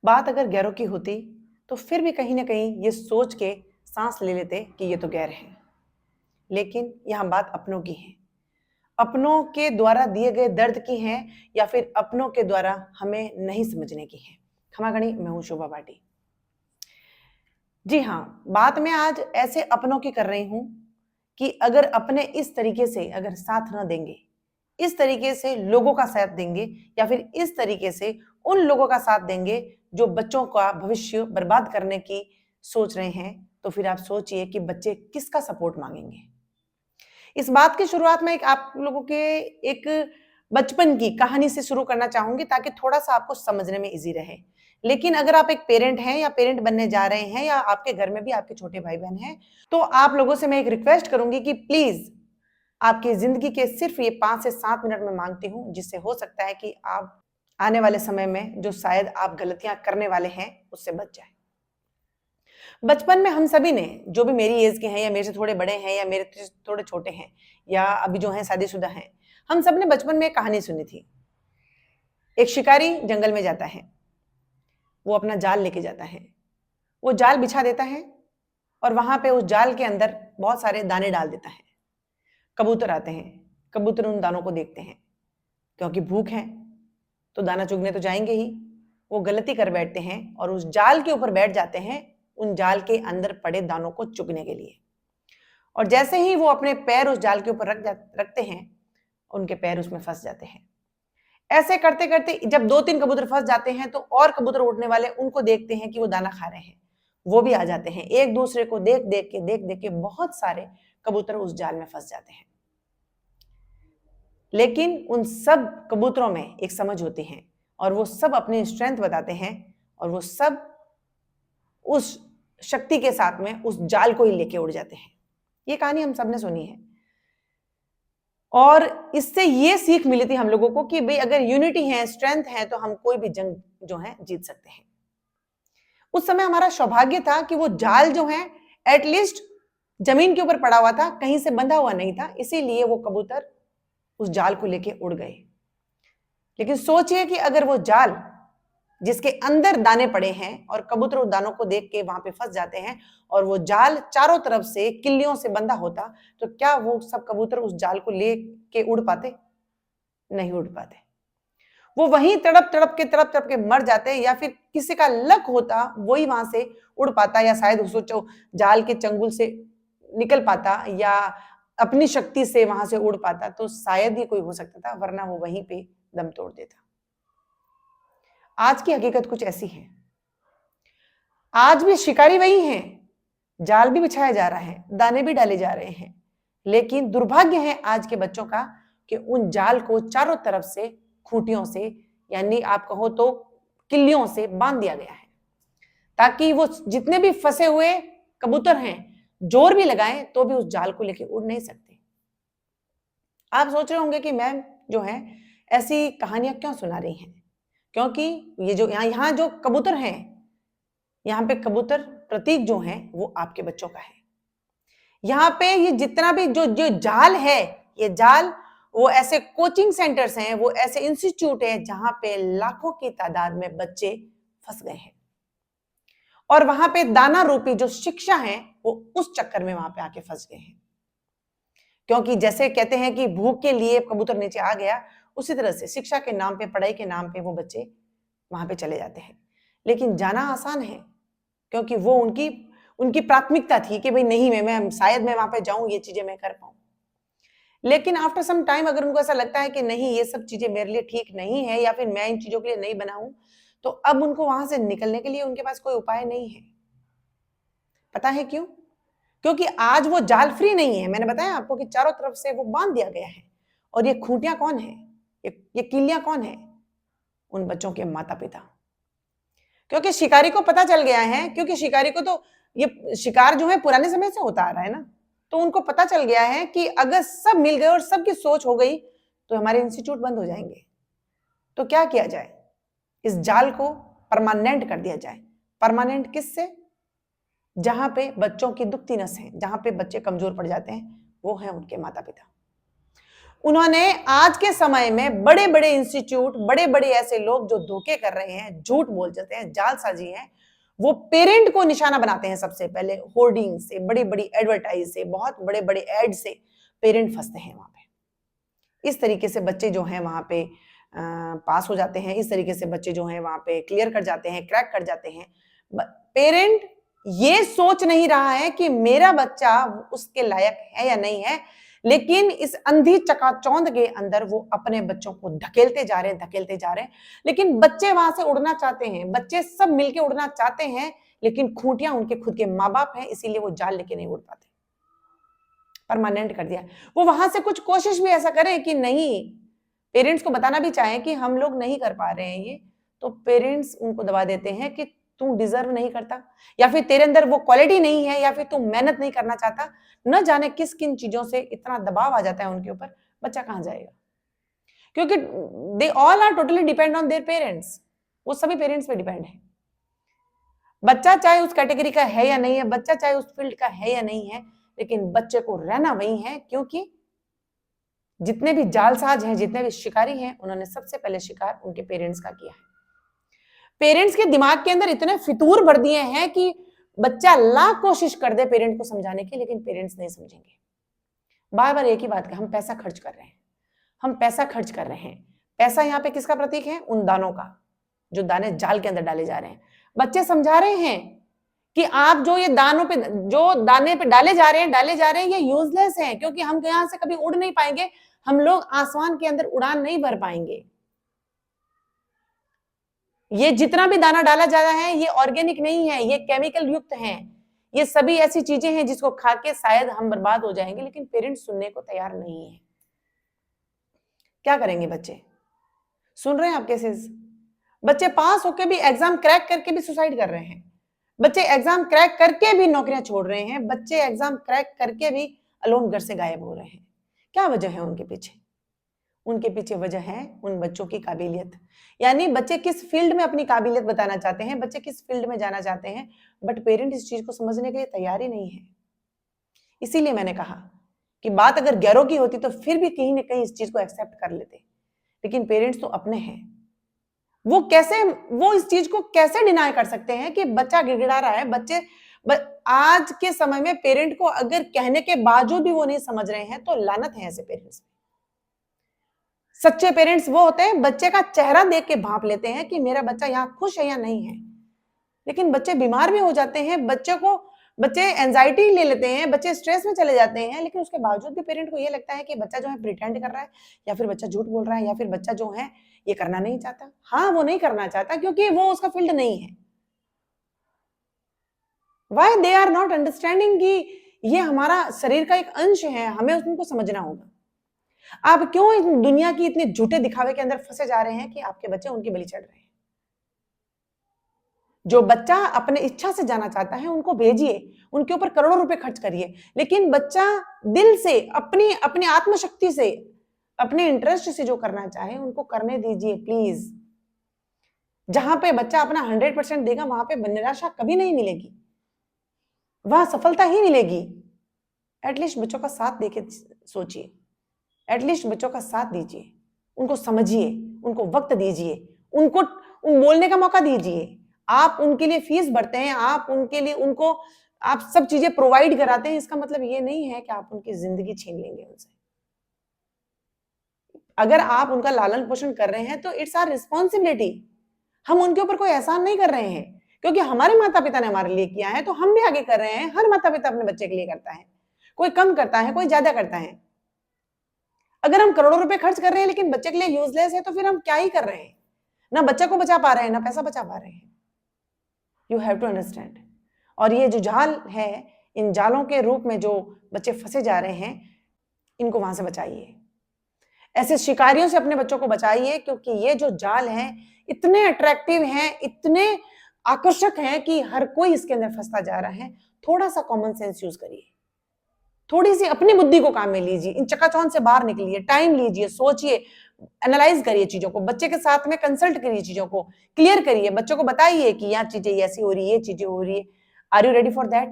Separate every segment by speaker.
Speaker 1: बात अगर गैरों की होती तो फिर भी कहीं ना कहीं ये सोच के सांस ले लेते कि ये तो गैर है। लेकिन यहाँ बात अपनों की है। अपनों के द्वारा दिए गए दर्द की है या फिर अपनों के द्वारा हमें नहीं समझने की है। क्षमा करें, मैं हूं शोभा भाटी। जी हाँ, बात मैं आज ऐसे अपनों की कर रही हूं कि अगर अपने इस तरीके से अगर साथ न देंगे, इस तरीके से लोगों का साथ देंगे या फिर इस तरीके से उन लोगों का साथ देंगे जो बच्चों का भविष्य बर्बाद करने की सोच रहे हैं, तो फिर आप सोचिए कि बच्चे किसका सपोर्ट मांगेंगे। इस बात की शुरुआत में एक आप लोगों के एक बचपन की कहानी से शुरू करना चाहूंगी ताकि थोड़ा सा आपको समझने में इजी रहे। लेकिन अगर आप एक पेरेंट हैं या पेरेंट बनने जा रहे हैं या आपके घर में भी आपके छोटे भाई बहन हैं, तो आप लोगों से मैं एक रिक्वेस्ट करूंगी कि प्लीज आपकी जिंदगी के सिर्फ ये 5 से 7 मिनट में मांगती हूं, जिससे हो सकता है कि आप आने वाले समय में जो शायद आप गलतियां करने वाले हैं उससे बच जाए। बचपन में हम सभी ने, जो भी मेरी एज के हैं या मेरे से थोड़े बड़े हैं या मेरे से थोड़े छोटे हैं या अभी जो हैं शादीशुदा हैं, हम सब ने बचपन में एक कहानी सुनी थी। एक शिकारी जंगल में जाता है, वो अपना जाल लेके जाता है, वो जाल बिछा देता है और वहां पे उस जाल के अंदर बहुत सारे दाने डाल देता है। कबूतर आते हैं, कबूतर उन दानों को देखते हैं, क्योंकि भूख है तो दाना चुगने तो जाएंगे ही। वो गलती कर बैठते हैं और उस जाल के ऊपर बैठ जाते हैं, उन जाल के अंदर पड़े दानों को चुगने के लिए। और जैसे ही वो अपने पैर उस जाल के ऊपर रखते हैं, उनके पैर उसमें फंस जाते हैं। ऐसे करते करते जब 2-3 कबूतर फंस जाते हैं तो और कबूतर उड़ने वाले उनको देखते हैं कि वो दाना खा रहे हैं, वो भी आ जाते हैं। एक दूसरे को देख देख के बहुत सारे कबूतर उस जाल में फंस जाते हैं। लेकिन उन सब कबूतरों में एक समझ होती है और वो सब अपनी स्ट्रेंथ बताते हैं और वो सब उस शक्ति के साथ में उस जाल को ही लेके उड़ जाते हैं। ये कहानी हम सबने सुनी है और इससे ये सीख मिली थी हम लोगों को कि भाई अगर यूनिटी है, स्ट्रेंथ है, तो हम कोई भी जंग जो है जीत सकते हैं। उस समय हमारा सौभाग्य था कि वो जाल जो है एटलीस्ट जमीन के ऊपर पड़ा हुआ था, कहीं से बंधा हुआ नहीं था, इसीलिए वो कबूतर उस जाल को लेके उड़ गए। लेकिन सोचिए कि अगर वो जाल जिसके अंदर दाने पड़े हैं और कबूतर उस दानों को देख के वहां पे फंस जाते हैं और वो जाल चारों तरफ से किल्लियों से बंधा होता, तो क्या वो सब कबूतर उस जाल को लेके उड़ पाते? नहीं उड़ पाते। वो वहीं तड़प तड़प के मर जाते, या फिर किसी का लक होता वही वहां से उड़ पाता, या शायद सोचो जाल के चंगुल से निकल पाता या अपनी शक्ति से वहां से उड़ पाता, तो शायद ही कोई हो सकता था, वरना वो वहीं पे दम तोड़ देता। आज की हकीकत कुछ ऐसी है। आज भी शिकारी वही हैं, जाल भी बिछाया जा रहा है, दाने भी डाले जा रहे हैं, लेकिन दुर्भाग्य है आज के बच्चों का कि उन जाल को चारों तरफ से खूंटियों से, यानी आप कहो तो किल्लियों से बांध दिया गया है, ताकि वो जितने भी फंसे हुए कबूतर हैं जोर भी लगाएं तो भी उस जाल को लेकर उड़ नहीं सकते। आप सोच रहे होंगे कि मैम जो है ऐसी कहानियां क्यों सुना रही हैं, क्योंकि ये जो यहाँ जो कबूतर हैं, यहाँ पे कबूतर प्रतीक जो है वो आपके बच्चों का है। यहाँ पे ये जितना भी जो जो जाल है, ये जाल वो ऐसे कोचिंग सेंटर्स हैं, वो ऐसे इंस्टीट्यूट है जहां पे लाखों की तादाद में बच्चे फंस गए हैं और वहां पे दाना रूपी जो शिक्षा है वो उस चक्कर में वहां पे आके फंस गए हैं। क्योंकि जैसे कहते हैं कि भूख के लिए कबूतर नीचे आ गया, उसी तरह से शिक्षा के नाम पे, पढ़ाई के नाम पे वो बच्चे वहां पे चले जाते हैं। लेकिन जाना आसान है, क्योंकि वो उनकी उनकी प्राथमिकता थी कि भाई नहीं, मैं शायद मैं वहां पे जाऊं, ये चीजें मैं कर पाऊं। लेकिन आफ्टर सम टाइम अगर उनको ऐसा लगता है कि नहीं, ये सब चीजें मेरे लिए ठीक नहीं है या फिर मैं इन चीजों के लिए नहीं बना हूं, तो अब उनको वहां से निकलने के लिए उनके पास कोई उपाय नहीं है। पता है क्यों? क्योंकि आज वो जाल फ्री नहीं है। मैंने बताया आपको कि चारों तरफ से वो बांध दिया गया है। और ये खूंटियां कौन है, ये किल्लियां कौन है? उन बच्चों के माता पिता। क्योंकि शिकारी को पता चल गया है, क्योंकि शिकारी को तो ये शिकार जो है पुराने समय से होता आ रहा है ना, तो उनको पता चल गया है कि अगर सब मिल गए और सबकी सोच हो गई तो हमारे इंस्टीट्यूट बंद हो जाएंगे। तो क्या किया जाए? इस जाल को परमानेंट कर दिया जाए। परमानेंट किससे? जहां पे बच्चों की दुखती नस है, जहां पे बच्चे कमजोर पड़ जाते हैं, वो है उनके माता पिता। उन्होंने आज के समय में बड़े बड़े इंस्टीट्यूट, बड़े बड़े ऐसे लोग जो धोखे कर रहे हैं, झूठ बोल जाते हैं, जालसाजी हैं, वो पेरेंट को निशाना बनाते हैं। सबसे पहले होर्डिंग से, बड़ी बड़ी एडवर्टाइज से, बहुत बड़े बड़े एड से पेरेंट फंसते हैं वहां पे। इस तरीके से बच्चे जो हैं वहां पे पास हो जाते हैं, इस तरीके से बच्चे जो हैं वहां पे क्लियर कर जाते हैं, क्रैक कर जाते हैं। पेरेंट ये सोच नहीं रहा है कि मेरा बच्चा उसके लायक है या नहीं है, लेकिन इस अंधी चकाचौंध के अंदर वो अपने बच्चों को धकेलते जा रहे हैं, धकेलते जा रहे हैं। लेकिन बच्चे वहां से उड़ना चाहते हैं, बच्चे सब मिलके उड़ना चाहते हैं, लेकिन खूंटियां उनके खुद के माँ बाप हैं, इसीलिए वो जाल लेके नहीं उड़ पाते। परमानेंट कर दिया। वो वहां से कुछ कोशिश भी ऐसा करें कि नहीं, पेरेंट्स को बताना भी चाहें कि हम लोग नहीं कर पा रहे हैं ये, तो पेरेंट्स उनको दबा देते हैं कि तू डिजर्व नहीं करता, या फिर तेरे अंदर वो क्वालिटी नहीं है, या फिर तू मेहनत नहीं करना चाहता। न जाने किस किन चीजों से इतना दबाव आ जाता है उनके ऊपर, बच्चा कहां जाएगा? क्योंकि they all are totally depend on their parents. वो सभी पेरेंट्स पे डिपेंड है। बच्चा चाहे उस कैटेगरी का है या नहीं है, बच्चा चाहे उस फील्ड का है या नहीं है, लेकिन बच्चे को रहना वही है, क्योंकि जितने भी जालसाज हैं, जितने भी शिकारी हैं, उन्होंने सबसे पहले शिकार उनके पेरेंट्स का किया है। पेरेंट्स के दिमाग के अंदर इतने फितूर भर दिए हैं कि बच्चा लाख कोशिश कर दे पेरेंट को समझाने की, लेकिन पेरेंट्स नहीं समझेंगे। बार बार एक ही बात है, हम पैसा खर्च कर रहे हैं, हम पैसा खर्च कर रहे हैं। पैसा यहाँ पे किसका प्रतीक है? उन दानों का, जो दाने जाल के अंदर डाले जा रहे हैं। बच्चे समझा रहे हैं कि आप जो ये दानों पे, जो दाने पे डाले जा रहे हैं, ये यूजलेस हैं, क्योंकि हम यहां से कभी उड़ नहीं पाएंगे, हम लोग आसमान के अंदर उड़ान नहीं भर पाएंगे। ये जितना भी दाना डाला जा रहा है, ये ऑर्गेनिक नहीं है, ये केमिकल युक्त है। ये सभी ऐसी चीजें हैं जिसको खा के शायद हम बर्बाद हो जाएंगे, लेकिन पेरेंट्स सुनने को तैयार नहीं है। क्या करेंगे बच्चे? सुन रहे हैं आप केसेस? बच्चे पास होकर भी, एग्जाम क्रैक करके भी सुसाइड कर रहे हैं। बच्चे एग्जाम क्रैक करके भी नौकरियां छोड़ रहे हैं। बच्चे एग्जाम क्रैक करके भी अलोन घर से गायब हो रहे हैं। क्या वजह है उनके पीछे? उनके पीछे वजह है उन बच्चों की काबिलियत। यानी बच्चे किस फील्ड में अपनी काबिलियत बताना चाहते हैं, बच्चे किस फील्ड में जाना चाहते हैं, बट पेरेंट इस चीज को समझने के लिए तैयार ही नहीं है। इसीलिए मैंने कहा कि बात अगर गैरों की होती तो फिर भी कहीं ना कहीं इस चीज को एक्सेप्ट कर लेते, लेकिन पेरेंट्स तो अपने हैं। वो इस चीज को कैसे डिनाई कर सकते हैं कि बच्चा गिड़गिड़ा रहा है? आज के समय में पेरेंट को अगर कहने के बावजूद भी वो नहीं समझ रहे हैं, तो लानत है ऐसे पेरेंट्स। सच्चे पेरेंट्स वो होते हैं, बच्चे का चेहरा देख के भांप लेते हैं कि मेरा बच्चा यहाँ खुश है या नहीं है। लेकिन बच्चे बीमार भी हो जाते हैं, बच्चे एंजाइटी ले लेते हैं, बच्चे स्ट्रेस में चले जाते हैं, लेकिन उसके बावजूद भी पेरेंट को ये लगता है कि बच्चा जो है प्रिटेंड कर रहा है, या फिर बच्चा झूठ बोल रहा है, या फिर बच्चा जो है ये करना नहीं चाहता। हाँ, वो नहीं करना चाहता क्योंकि वो उसका फील्ड नहीं है। Why they are not understanding कि ये हमारा शरीर का एक अंश है, हमें उनको समझना होगा। आप क्यों इस दुनिया की इतने झूठे दिखावे के अंदर फंसे जा रहे हैं कि आपके बच्चे उनकी बलि चढ़ रहे हैं? जो बच्चा अपने इच्छा से जाना चाहता है उनको भेजिए, उनके ऊपर करोड़ों रुपए खर्च करिए, लेकिन बच्चा दिल से, अपनी आत्मशक्ति से, अपने इंटरेस्ट से जो करना चाहे उनको करने दीजिए प्लीज। जहां पे बच्चा अपना 100% देगा, वहां पे निराशा कभी नहीं मिलेगी, वहां सफलता ही मिलेगी। एटलीस्ट बच्चों का साथ देके सोचिए, एटलीस्ट बच्चों का साथ दीजिए, उनको समझिए, उनको वक्त दीजिए, उनको बोलने का मौका दीजिए। आप उनके लिए फीस भरते हैं, आप उनके लिए आप सब चीजें प्रोवाइड कराते हैं, इसका मतलब ये नहीं है कि आप उनकी जिंदगी छीन लेंगे उनसे। अगर आप उनका लालन पोषण कर रहे हैं तो इट्स आवर रिस्पॉन्सिबिलिटी। हम उनके ऊपर कोई एहसान नहीं कर रहे हैं, क्योंकि हमारे माता पिता ने हमारे लिए किया है तो हम भी आगे कर रहे हैं। हर माता पिता अपने बच्चे के लिए करता है, कोई कम करता है, कोई ज्यादा करता है। अगर हम करोड़ों रुपए खर्च कर रहे हैं लेकिन बच्चे के लिए यूजलेस है, तो फिर हम क्या ही कर रहे हैं? ना बच्चे को बचा पा रहे हैं, ना पैसा बचा पा रहे हैं। You have to understand. और ये जो जाल है, इन जालों के रूप में जो बच्चे फंसे जा रहे हैं, इनको वहां से बचाइए, ऐसे शिकारियों से अपने बच्चों को बचाइए, क्योंकि ये जो जाल हैं इतने अट्रैक्टिव हैं, इतने आकर्षक हैं कि हर कोई इसके अंदर फंसता जा रहा है। थोड़ा सा कॉमन सेंस यूज करिए, थोड़ी सी अपनी बुद्धि को काम में लीजिए, इन चकाचौंध से बाहर निकलिए, टाइम लीजिए, सोचिए, एनालाइज करिए चीजों को, बच्चे के साथ में कंसल्ट करिए, चीजों को क्लियर करिए, बच्चों को बताइए कि यहाँ चीजें ऐसी हो रही है, ये चीजें हो रही है। Are you ready for that?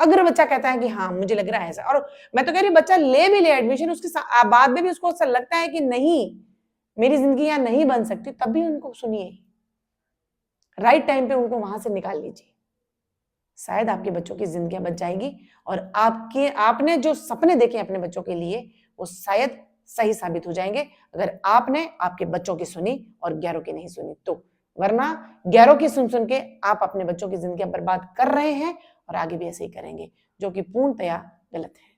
Speaker 1: अगर बच्चा कहता है कि हाँ मुझे लग रहा है ऐसा, और मैं तो कह रही हूँ बच्चा ले भी ले एडमिशन, उसके बाद में भी उसको ऐसा लगता है कि नहीं मेरी जिंदगी यहाँ नहीं बन सकती, तब भी उनको सुनिए, राइट टाइम पे उनको वहां से निकाल लीजिए। शायद आपके बच्चों की जिंदगियां बच जाएंगी और आपने जो सपने देखे अपने बच्चों के लिए वो शायद सही साबित हो जाएंगे, अगर आपने आपके बच्चों की सुनी और गैरों की नहीं सुनी तो। वरना गैरों की सुन सुन के आप अपने बच्चों की जिंदगी बर्बाद कर रहे हैं और आगे भी ऐसे ही करेंगे, जो कि पूर्णतया गलत है।